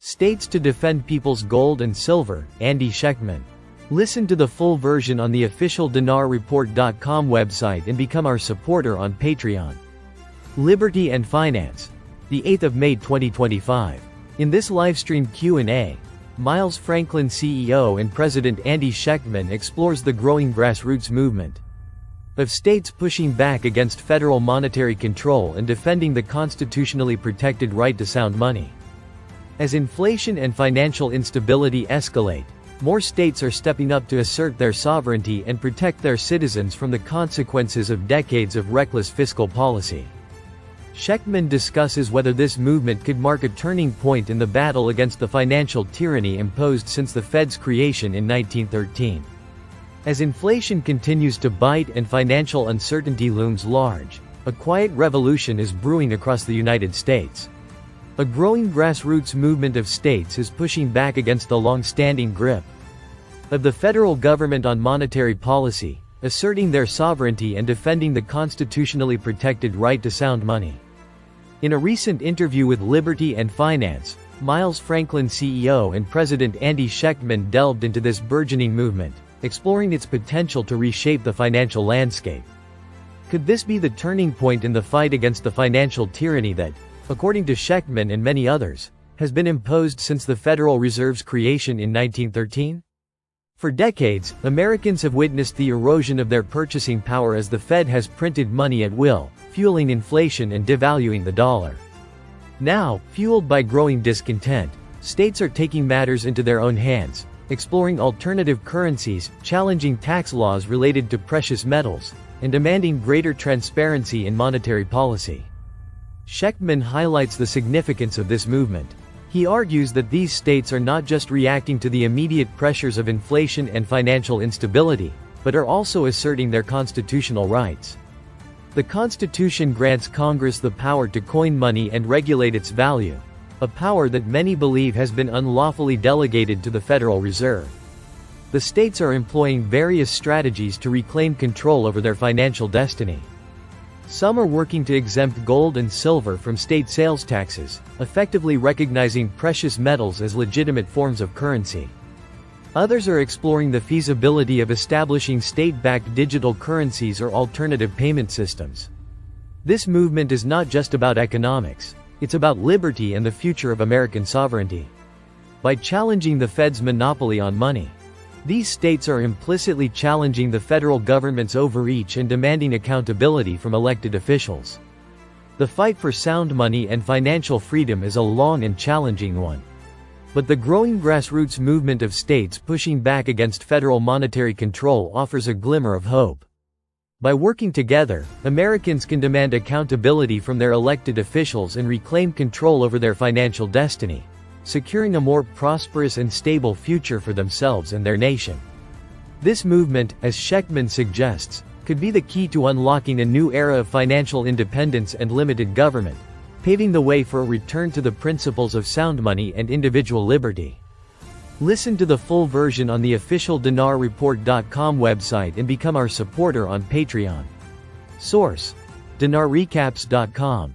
States to defend people's gold and silver, Andy Schectman. Listen to the full version on the official dinarreport.com website and become our supporter on Patreon. Liberty and Finance. The 8th of May 2025. In this livestream Q&A, Miles Franklin CEO and President Andy Schectman explores the growing grassroots movement of states pushing back against federal monetary control and defending the constitutionally protected right to sound money. As inflation and financial instability escalate, more states are stepping up to assert their sovereignty and protect their citizens from the consequences of decades of reckless fiscal policy. Schectman discusses whether this movement could mark a turning point in the battle against the financial tyranny imposed since the Fed's creation in 1913. As inflation continues to bite and financial uncertainty looms large, a quiet revolution is brewing across the United States. A growing grassroots movement of states is pushing back against the long-standing grip of the federal government on monetary policy, asserting their sovereignty and defending the constitutionally protected right to sound money. In a recent interview with Liberty and Finance, Miles Franklin CEO and President Andy Schectman delved into this burgeoning movement, exploring its potential to reshape the financial landscape. Could this be the turning point in the fight against the financial tyranny that, according to Schectman and many others, has been imposed since the Federal Reserve's creation in 1913? For decades, Americans have witnessed the erosion of their purchasing power as the Fed has printed money at will, fueling inflation and devaluing the dollar. Now, fueled by growing discontent, states are taking matters into their own hands, exploring alternative currencies, challenging tax laws related to precious metals, and demanding greater transparency in monetary policy. Schectman highlights the significance of this movement. He argues that these states are not just reacting to the immediate pressures of inflation and financial instability, but are also asserting their constitutional rights. The Constitution grants Congress the power to coin money and regulate its value, a power that many believe has been unlawfully delegated to the Federal Reserve. The states are employing various strategies to reclaim control over their financial destiny. Some are working to exempt gold and silver from state sales taxes, effectively recognizing precious metals as legitimate forms of currency. Others are exploring the feasibility of establishing state-backed digital currencies or alternative payment systems. This movement is not just about economics, it's about liberty and the future of American sovereignty. By challenging the Fed's monopoly on money, these states are implicitly challenging the federal government's overreach and demanding accountability from elected officials. The fight for sound money and financial freedom is a long and challenging one. But the growing grassroots movement of states pushing back against federal monetary control offers a glimmer of hope. By working together, Americans can demand accountability from their elected officials and reclaim control over their financial destiny, securing a more prosperous and stable future for themselves and their nation. This movement, as Schectman suggests, could be the key to unlocking a new era of financial independence and limited government, paving the way for a return to the principles of sound money and individual liberty. Listen to the full version on the official dinarreport.com website and become our supporter on Patreon. Source: dinarrecaps.com